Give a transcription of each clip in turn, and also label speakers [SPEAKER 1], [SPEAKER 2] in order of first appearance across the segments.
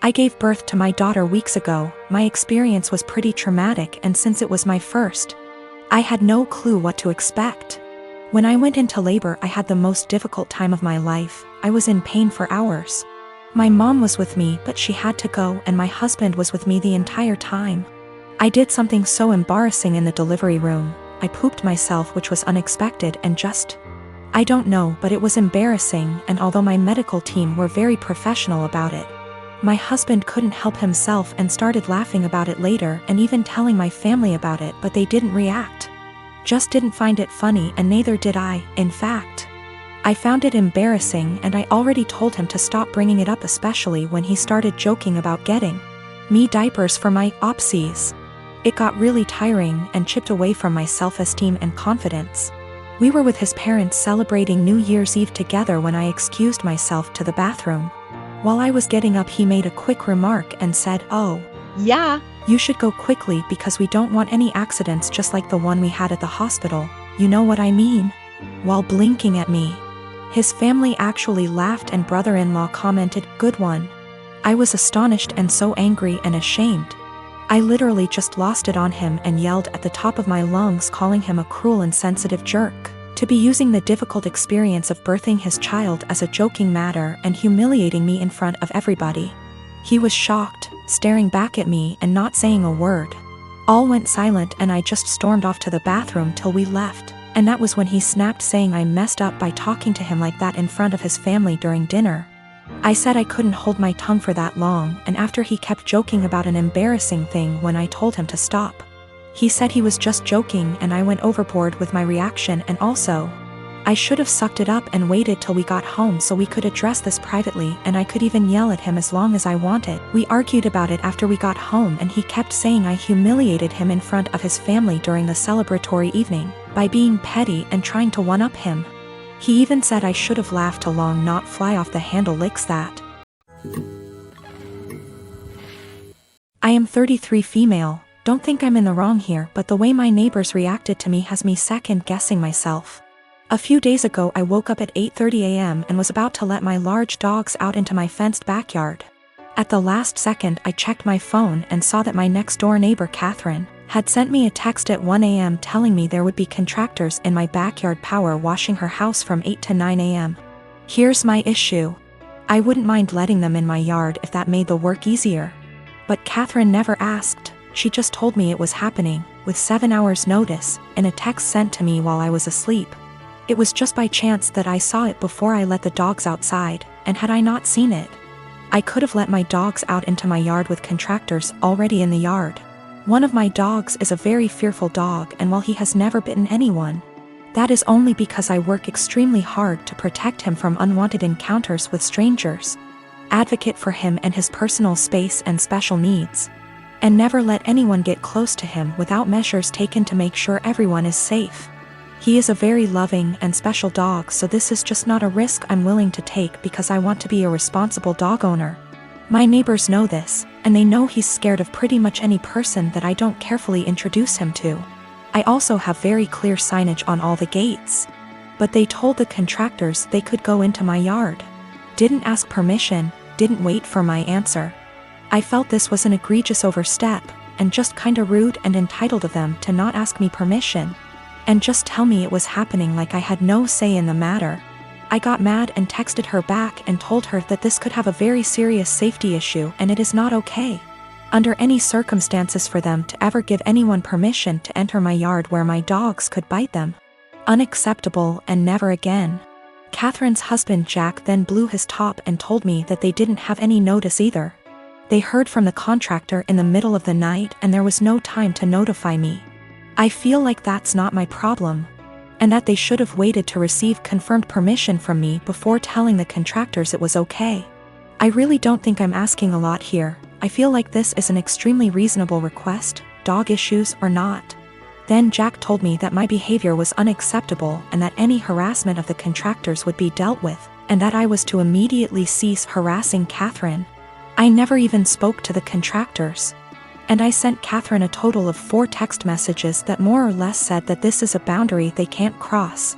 [SPEAKER 1] I gave birth to my daughter weeks ago. My experience was pretty traumatic, and since it was my first, I had no clue what to expect. When I went into labor, I had the most difficult time of my life. I was in pain for hours. My mom was with me, but she had to go, and my husband was with me the entire time. I did something so embarrassing in the delivery room. I pooped myself, which was unexpected and I don't know, but it was embarrassing, and although my medical team were very professional about it, my husband couldn't help himself and started laughing about it later and even telling my family about it, but they didn't react. Just didn't find it funny, and neither did I. In fact, I found it embarrassing, and I already told him to stop bringing it up, especially when he started joking about getting me diapers for my opsies. It got really tiring and chipped away from my self-esteem and confidence. We were with his parents celebrating New Year's Eve together when I excused myself to the bathroom. While I was getting up, he made a quick remark and said, "Oh, yeah, you should go quickly because we don't want any accidents just like the one we had at the hospital. You know what I mean?" While blinking at me. His family actually laughed, and brother-in-law commented, "Good one." I was astonished and so angry and ashamed. I literally just lost it on him and yelled at the top of my lungs, calling him a cruel, insensitive jerk, to be using the difficult experience of birthing his child as a joking matter and humiliating me in front of everybody. He was shocked, staring back at me and not saying a word. All went silent, and I just stormed off to the bathroom till we left, and that was when he snapped, saying I messed up by talking to him like that in front of his family during dinner. I said I couldn't hold my tongue for that long, and after he kept joking about an embarrassing thing when I told him to stop. He said he was just joking, and I went overboard with my reaction, and also, I should have sucked it up and waited till we got home so we could address this privately, and I could even yell at him as long as I wanted. We argued about it after we got home, and he kept saying I humiliated him in front of his family during the celebratory evening by being petty and trying to one-up him. He even said I should have laughed along, not fly off the handle licks that. I am 33, female. Don't think I'm in the wrong here, but the way my neighbors reacted to me has me second-guessing myself. A few days ago, I woke up at 8:30 a.m. and was about to let my large dogs out into my fenced backyard. At the last second, I checked my phone and saw that my next-door neighbor, Catherine, had sent me a text at 1 a.m. telling me there would be contractors in my backyard power washing her house from 8 to 9 a.m. Here's my issue. I wouldn't mind letting them in my yard if that made the work easier. But Catherine never asked. She just told me it was happening, with 7 hours notice, in a text sent to me while I was asleep. It was just by chance that I saw it before I let the dogs outside, and had I not seen it, I could have let my dogs out into my yard with contractors already in the yard. One of my dogs is a very fearful dog, and while he has never bitten anyone, that is only because I work extremely hard to protect him from unwanted encounters with strangers, advocate for him and his personal space and special needs, and never let anyone get close to him without measures taken to make sure everyone is safe. He is a very loving and special dog, so this is just not a risk I'm willing to take because I want to be a responsible dog owner. My neighbors know this, and they know he's scared of pretty much any person that I don't carefully introduce him to. I also have very clear signage on all the gates. But they told the contractors they could go into my yard. Didn't ask permission, didn't wait for my answer. I felt this was an egregious overstep, and just kinda rude and entitled of them to not ask me permission, and just tell me it was happening like I had no say in the matter. I got mad and texted her back and told her that this could have a very serious safety issue and it is not okay, under any circumstances, for them to ever give anyone permission to enter my yard where my dogs could bite them. Unacceptable, and never again. Catherine's husband Jack then blew his top and told me that they didn't have any notice either. They heard from the contractor in the middle of the night and there was no time to notify me. I feel like that's not my problem, and that they should have waited to receive confirmed permission from me before telling the contractors it was okay. I really don't think I'm asking a lot here. I feel like this is an extremely reasonable request, dog issues or not. Then Jack told me that my behavior was unacceptable and that any harassment of the contractors would be dealt with, and that I was to immediately cease harassing Catherine. I never even spoke to the contractors. And I sent Catherine a total of 4 text messages that more or less said that this is a boundary they can't cross.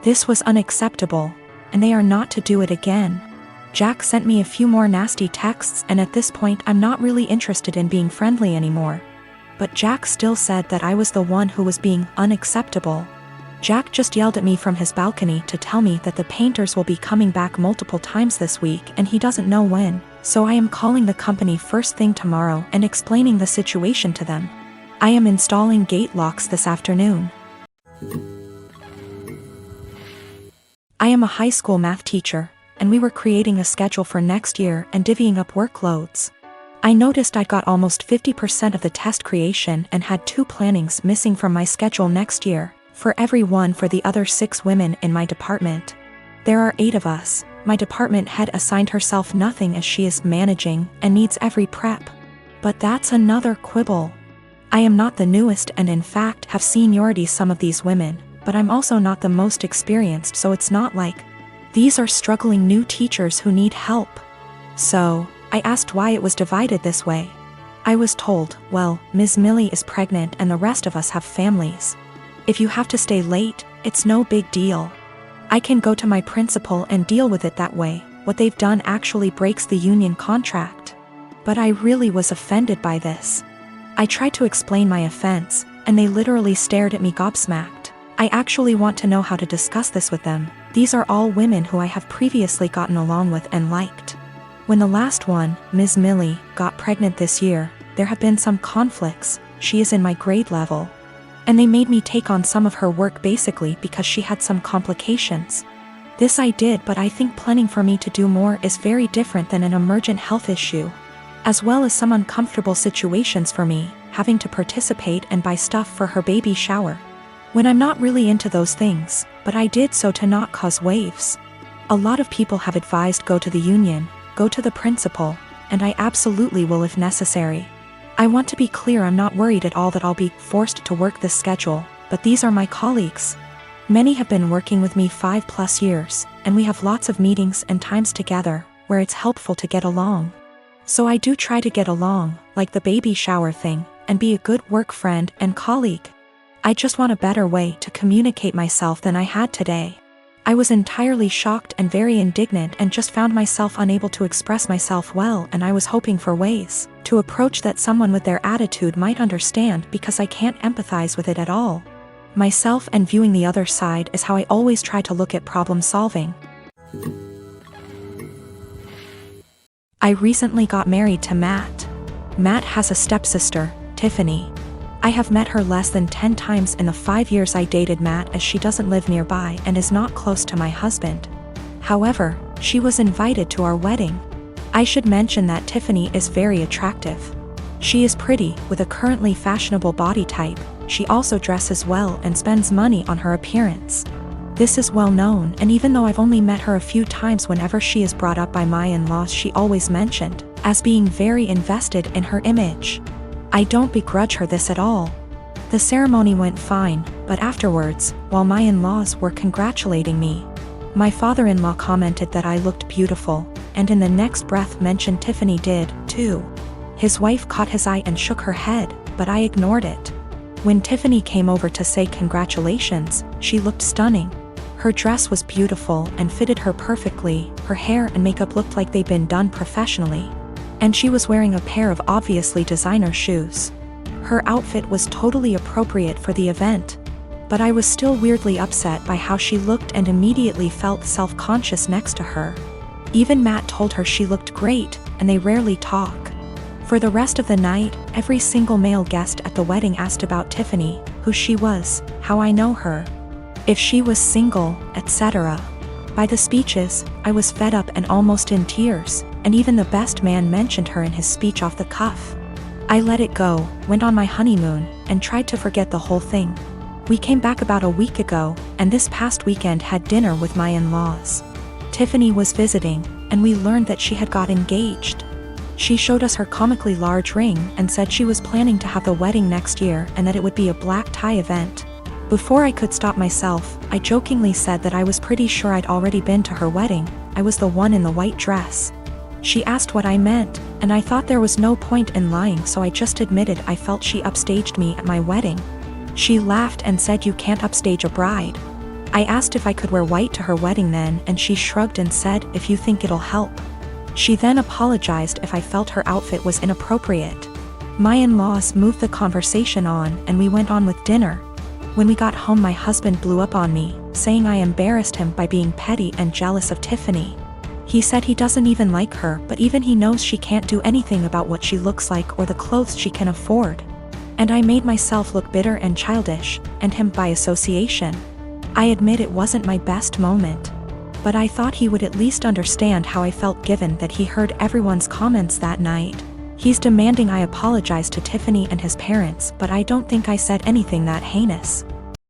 [SPEAKER 1] This was unacceptable, and they are not to do it again. Jack sent me a few more nasty texts, and at this point I'm not really interested in being friendly anymore. But Jack still said that I was the one who was being unacceptable. Jack just yelled at me from his balcony to tell me that the painters will be coming back multiple times this week and he doesn't know when, so I am calling the company first thing tomorrow and explaining the situation to them. I am installing gate locks this afternoon. I am a high school math teacher, and we were creating a schedule for next year and divvying up workloads. I noticed I got almost 50% of the test creation and had 2 plannings missing from my schedule next year, for every one for the other 6 women in my department. There are 8 of us. My department head assigned herself nothing as she is managing and needs every prep. But that's another quibble. I am not the newest and in fact have seniority some of these women, but I'm also not the most experienced, so it's not like these are struggling new teachers who need help. So, I asked why it was divided this way. I was told, well, Ms. Millie is pregnant and the rest of us have families. If you have to stay late, it's no big deal. I can go to my principal and deal with it that way. What they've done actually breaks the union contract. But I really was offended by this. I tried to explain my offense, and they literally stared at me gobsmacked. I actually want to know how to discuss this with them. These are all women who I have previously gotten along with and liked. When the last one, Ms. Millie, got pregnant this year, there have been some conflicts. She is in my grade level. And they made me take on some of her work basically because she had some complications. This I did, but I think planning for me to do more is very different than an emergent health issue. As well as some uncomfortable situations for me, having to participate and buy stuff for her baby shower. When I'm not really into those things, but I did so to not cause waves. A lot of people have advised go to the union, go to the principal, and I absolutely will if necessary. I want to be clear, I'm not worried at all that I'll be forced to work this schedule, but these are my colleagues. Many have been working with me 5+ years, and we have lots of meetings and times together, where it's helpful to get along. So I do try to get along, like the baby shower thing, and be a good work friend and colleague. I just want a better way to communicate myself than I had today. I was entirely shocked and very indignant and just found myself unable to express myself well, and I was hoping for ways to approach that someone with their attitude might understand because I can't empathize with it at all. Myself and viewing the other side is how I always try to look at problem solving. I recently got married to Matt. Matt has a stepsister, Tiffany. I have met her less than 10 times in the 5 years I dated Matt, as she doesn't live nearby and is not close to my husband. However, she was invited to our wedding. I should mention that Tiffany is very attractive. She is pretty, with a currently fashionable body type. She also dresses well and spends money on her appearance. This is well known, and even though I've only met her a few times, whenever she is brought up by my in-laws she always mentioned as being very invested in her image. I don't begrudge her this at all. The ceremony went fine, but afterwards, while my in-laws were congratulating me, my father-in-law commented that I looked beautiful, and in the next breath mentioned Tiffany did, too. His wife caught his eye and shook her head, but I ignored it. When Tiffany came over to say congratulations, she looked stunning. Her dress was beautiful and fitted her perfectly, her hair and makeup looked like they'd been done professionally. And she was wearing a pair of obviously designer shoes. Her outfit was totally appropriate for the event. But I was still weirdly upset by how she looked and immediately felt self-conscious next to her. Even Matt told her she looked great, and they rarely talk. For the rest of the night, every single male guest at the wedding asked about Tiffany, who she was, how I know her, if she was single, etc. By the speeches, I was fed up and almost in tears, and even the best man mentioned her in his speech off the cuff. I let it go, went on my honeymoon, and tried to forget the whole thing. We came back about a week ago, and this past weekend had dinner with my in-laws. Tiffany was visiting, and we learned that she had got engaged. She showed us her comically large ring and said she was planning to have the wedding next year and that it would be a black tie event. Before I could stop myself, I jokingly said that I was pretty sure I'd already been to her wedding. I was the one in the white dress. She asked what I meant, and I thought there was no point in lying, so I just admitted I felt she upstaged me at my wedding. She laughed and said you can't upstage a bride. I asked if I could wear white to her wedding then, and she shrugged and said if you think it'll help. She then apologized if I felt her outfit was inappropriate. My in-laws moved the conversation on and we went on with dinner. When we got home, my husband blew up on me, saying I embarrassed him by being petty and jealous of Tiffany. He said he doesn't even like her, but even he knows she can't do anything about what she looks like or the clothes she can afford. And I made myself look bitter and childish, and him by association. I admit it wasn't my best moment. But I thought he would at least understand how I felt given that he heard everyone's comments that night. He's demanding I apologize to Tiffany and his parents, but I don't think I said anything that heinous.